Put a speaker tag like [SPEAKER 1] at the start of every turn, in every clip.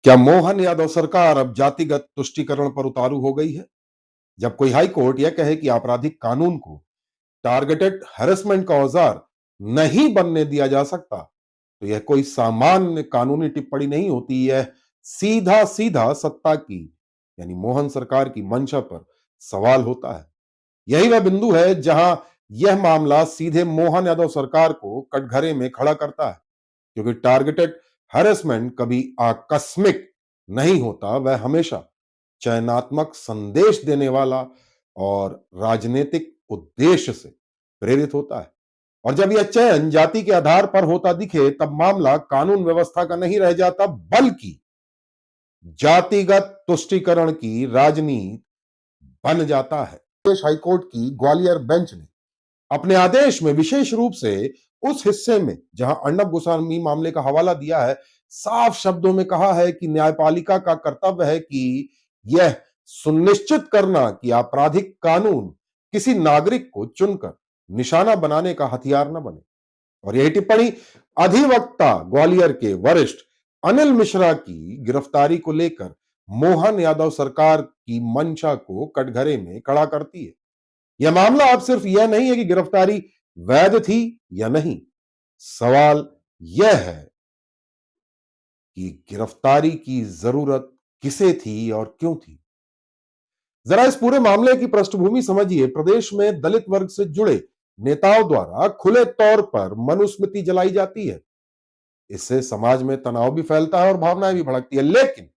[SPEAKER 1] क्या मोहन यादव सरकार अब जातिगत तुष्टीकरण पर उतारू हो गई है? जब कोई हाई कोर्ट यह कहे कि आपराधिक कानून को टारगेटेड हैरेसमेंट का औजार नहीं बनने दिया जा सकता, तो यह कोई सामान्य कानूनी टिप्पणी नहीं होती। यह सीधा सीधा सत्ता की यानी मोहन सरकार की मंशा पर सवाल होता है। यही वह बिंदु है जहां यह मामला सीधे मोहन यादव सरकार को कटघरे में खड़ा करता है, क्योंकि टारगेटेड हैरेसमेंट कभी आकस्मिक नहीं होता, वह हमेशा चयनात्मक संदेश देने वाला और राजनीतिक उद्देश्य से प्रेरित होता है। और जब यह चयन जाति के आधार पर होता दिखे, तब मामला कानून व्यवस्था का नहीं रह जाता, बल्कि जातिगत तुष्टीकरण की राजनीति बन जाता है। प्रदेश हाईकोर्ट की ग्वालियर बेंच ने अपने आदेश में विशेष रूप से उस हिस्से में जहां अर्नब गोस्वामी मामले का हवाला दिया है, साफ शब्दों में कहा है कि न्यायपालिका का कर्तव्य है कि यह सुनिश्चित करना कि आपराधिक कानून किसी नागरिक को चुनकर निशाना बनाने का हथियार न बने। और यह टिप्पणी अधिवक्ता ग्वालियर के वरिष्ठ अनिल मिश्रा की गिरफ्तारी को लेकर मोहन यादव सरकार की मंशा को कटघरे में खड़ा करती है। यह मामला अब सिर्फ यह नहीं है कि गिरफ्तारी वैध थी या नहीं, सवाल यह है कि गिरफ्तारी की जरूरत किसे थी और क्यों थी। जरा इस पूरे मामले की पृष्ठभूमि समझिए। प्रदेश में दलित वर्ग से जुड़े नेताओं द्वारा खुले तौर पर मनुस्मृति जलाई जाती है। इससे समाज में तनाव भी फैलता है और भावनाएं भी भड़कती है। लेकिन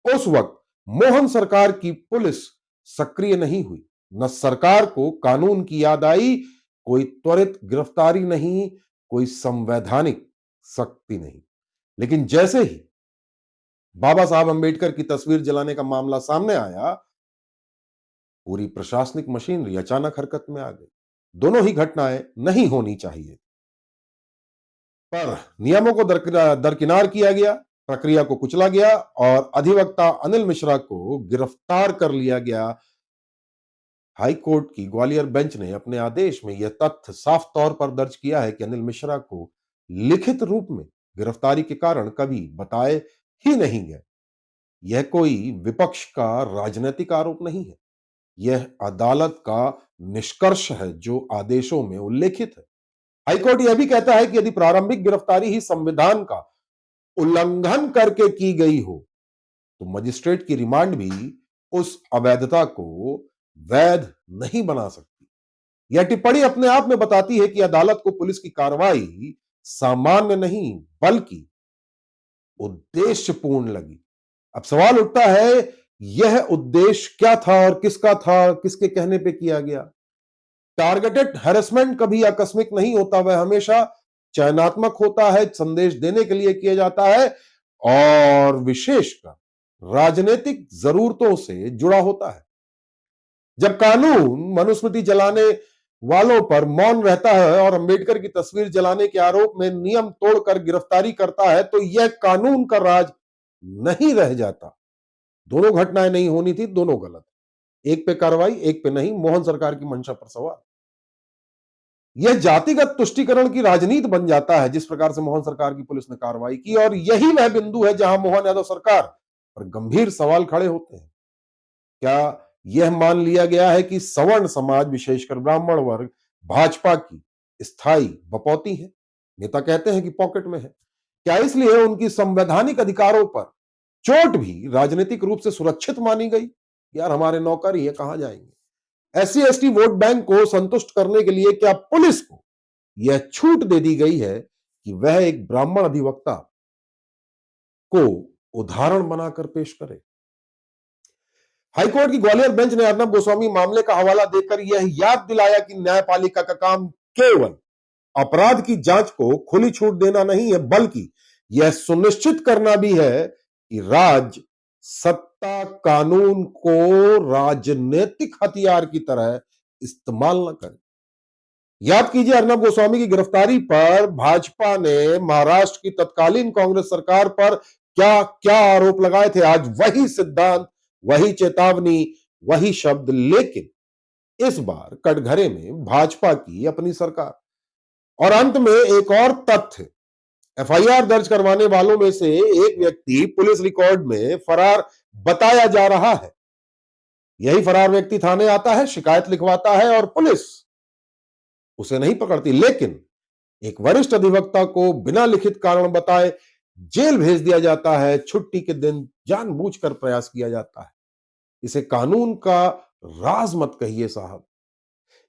[SPEAKER 1] उस वक्त मोहन सरकार की पुलिस सक्रिय नहीं हुई, न सरकार को कानून की याद आई, कोई त्वरित गिरफ्तारी नहीं, कोई संवैधानिक सख्ती नहीं। लेकिन जैसे ही बाबा साहब अंबेडकर की तस्वीर जलाने का मामला सामने आया, पूरी प्रशासनिक मशीनरी अचानक हरकत में आ गई। दोनों ही घटनाएं नहीं होनी चाहिए, पर नियमों को दरकिनार किया गया, प्रक्रिया को कुचला गया और अधिवक्ता अनिल मिश्रा को गिरफ्तार कर लिया गया। हाई कोर्ट की ग्वालियर बेंच ने अपने आदेश में यह तथ्य साफ तौर पर दर्ज किया है कि अनिल मिश्रा को लिखित रूप में गिरफ्तारी के कारण कभी बताए ही नहीं गए। यह कोई विपक्ष का राजनीतिक आरोप नहीं है, यह अदालत का निष्कर्ष है जो आदेशों में उल्लेखित है। हाईकोर्ट यह भी कहता है कि यदि प्रारंभिक गिरफ्तारी ही संविधान का उल्लंघन करके की गई हो, तो मजिस्ट्रेट की रिमांड भी उस अवैधता को वैध नहीं बना सकती। यह टिप्पणी अपने आप में बताती है कि अदालत को पुलिस की कार्रवाई सामान्य नहीं बल्कि उद्देश्यपूर्ण लगी। अब सवाल उठता है, यह उद्देश्य क्या था और किसका था, किसके कहने पे किया गया। टारगेटेड हैरेसमेंट कभी आकस्मिक नहीं होता, वह हमेशा चयनात्मक होता है, संदेश देने के लिए किया जाता है और विशेषकर राजनीतिक जरूरतों से जुड़ा होता है। जब कानून मनुस्मृति जलाने वालों पर मौन रहता है और अंबेडकर की तस्वीर जलाने के आरोप में नियम तोड़कर गिरफ्तारी करता है, तो यह कानून का राज नहीं रह जाता। दोनों घटनाएं नहीं होनी थी, दोनों गलत। एक पे कार्रवाई, एक पे नहीं। मोहन सरकार की मंशा पर सवाल। यह जातिगत तुष्टीकरण की राजनीति बन जाता है जिस प्रकार से मोहन सरकार की पुलिस ने कार्रवाई की, और यही वह बिंदु है जहां मोहन यादव सरकार पर गंभीर सवाल खड़े होते हैं। क्या यह मान लिया गया है कि सवर्ण समाज, विशेषकर ब्राह्मण वर्ग, भाजपा की स्थायी बपौती है? नेता कहते हैं कि पॉकेट में है। क्या इसलिए उनकी संवैधानिक अधिकारों पर चोट भी राजनीतिक रूप से सुरक्षित मानी गई? यार हमारे नौकर ही है, कहां जाएंगे? एससी एसटी वोट बैंक को संतुष्ट करने के लिए क्या पुलिस को यह छूट दे दी गई है कि वह एक ब्राह्मण अधिवक्ता को उदाहरण बनाकर पेश करे? हाईकोर्ट की ग्वालियर बेंच ने अर्नब गोस्वामी मामले का हवाला देकर यह याद दिलाया कि न्यायपालिका का काम केवल अपराध की जांच को खुली छूट देना नहीं है, बल्कि यह सुनिश्चित करना भी है कि सत्ता कानून को राजनीतिक हथियार की तरह इस्तेमाल न करे। याद कीजिए, अर्नब गोस्वामी की गिरफ्तारी पर भाजपा ने महाराष्ट्र की तत्कालीन कांग्रेस सरकार पर क्या क्या आरोप लगाए थे। आज वही सिद्धांत, वही चेतावनी, वही शब्द, लेकिन इस बार कटघरे में भाजपा की अपनी सरकार। और अंत में एक और तथ्य एफआईआर दर्ज करवाने वालों में से एक व्यक्ति पुलिस रिकॉर्ड में फरार बताया जा रहा है। यही फरार व्यक्ति थाने आता है, शिकायत लिखवाता है और पुलिस उसे नहीं पकड़ती, लेकिन एक वरिष्ठ अधिवक्ता को बिना लिखित कारण बताए जेल भेज दिया जाता है। छुट्टी के दिन जानबूझकर प्रयास किया जाता है। इसे कानून का राज मत कहिए साहब,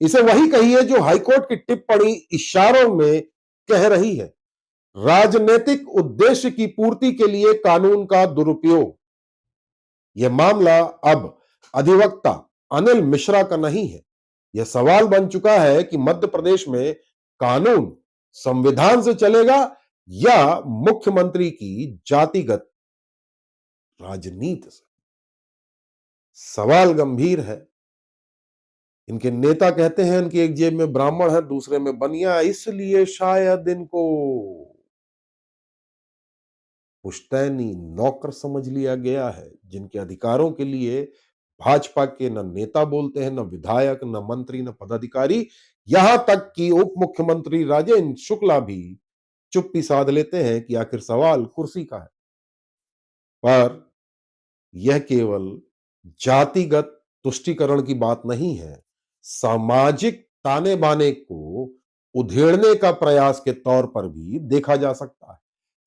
[SPEAKER 1] इसे वही कहिए जो हाईकोर्ट की टिप्पणी इशारों में कह रही है, राजनीतिक उद्देश्य की पूर्ति के लिए कानून का दुरुपयोग। यह मामला अब अधिवक्ता अनिल मिश्रा का नहीं है। यह सवाल बन चुका है कि मध्य प्रदेश में कानून संविधान से चलेगा या मुख्यमंत्री की जातिगत राजनीति से। सवाल गंभीर है। इनके नेता कहते हैं इनकी एक जेब में ब्राह्मण है, दूसरे में बनिया, इसलिए शायद इनको पुश्तैनी नौकर समझ लिया गया है, जिनके अधिकारों के लिए भाजपा के न नेता बोलते हैं, न विधायक, न मंत्री, न पदाधिकारी, यहां तक कि उप मुख्यमंत्री राजेंद्र शुक्ला भी चुप्पी साध लेते हैं कि आखिर सवाल कुर्सी का है। पर यह केवल जातिगत तुष्टीकरण की बात नहीं है, सामाजिक ताने बाने को उधेड़ने का प्रयास के तौर पर भी देखा जा सकता है।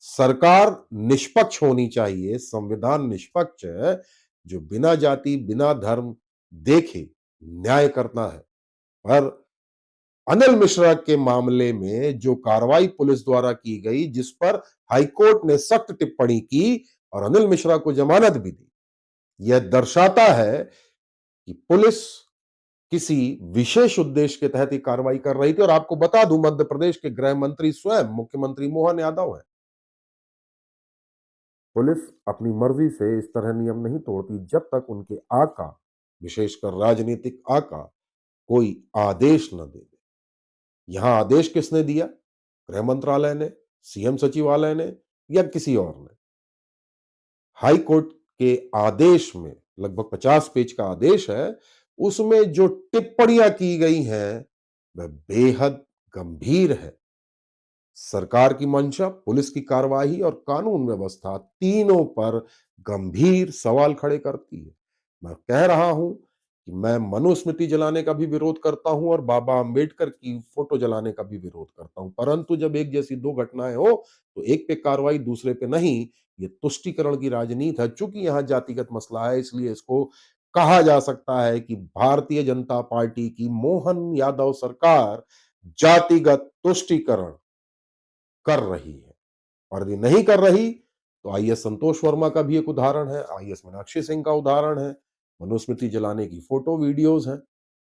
[SPEAKER 1] सरकार निष्पक्ष होनी चाहिए, संविधान निष्पक्ष है, जो बिना जाति बिना धर्म देखे न्याय करना है। पर अनिल मिश्रा के मामले में जो कार्रवाई पुलिस द्वारा की गई, जिस पर हाईकोर्ट ने सख्त टिप्पणी की और अनिल मिश्रा को जमानत भी दी, यह दर्शाता है कि पुलिस किसी विशेष उद्देश्य के तहत ही कार्रवाई कर रही थी। और आपको बता दूं, मध्य प्रदेश के गृह मंत्री स्वयं मुख्यमंत्री मोहन यादव है। पुलिस अपनी मर्जी से इस तरह नियम नहीं तोड़ती जब तक उनके आका, विशेषकर राजनीतिक आका, कोई आदेश न दे। यहां आदेश किसने दिया? गृह मंत्रालय ने, सीएम सचिवालय ने या किसी और ने? हाई कोर्ट के आदेश में लगभग 50 पेज का आदेश है, उसमें जो टिप्पणियां की गई हैं वह बेहद गंभीर है। सरकार की मंशा, पुलिस की कार्रवाई और कानून व्यवस्था तीनों पर गंभीर सवाल खड़े करती है। मैं कह रहा हूं कि मैं मनुस्मृति जलाने का भी विरोध करता हूं और बाबा अंबेडकर की फोटो जलाने का भी विरोध करता हूं, परंतु जब एक जैसी दो घटनाएं हो तो एक पे कार्रवाई दूसरे पे नहीं। ये तुष्टीकरण की राजनीति है। चूंकि यहां जातिगत मसला है, इसलिए इसको कहा जा सकता है कि भारतीय जनता पार्टी की मोहन यादव सरकार जातिगत तुष्टीकरण कर रही है। और यदि नहीं कर रही तो आईएएस संतोष वर्मा का भी एक उदाहरण है, आईएएस मीनाक्षी सिंह का उदाहरण है, मनुस्मृति जलाने की फोटो वीडियोज हैं।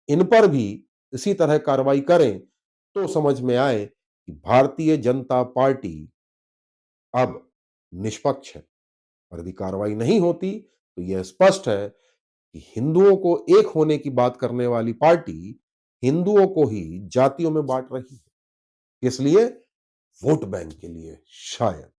[SPEAKER 1] इन पर भी इसी तरह कार्रवाई करें तो समझ में आए कि भारतीय जनता पार्टी अब निष्पक्ष है। और यदि कार्रवाई नहीं होती तो यह स्पष्ट है कि हिंदुओं को एक होने की बात करने वाली पार्टी हिंदुओं को ही जातियों में बांट रही है। इसलिए वोट बैंक के लिए शायद।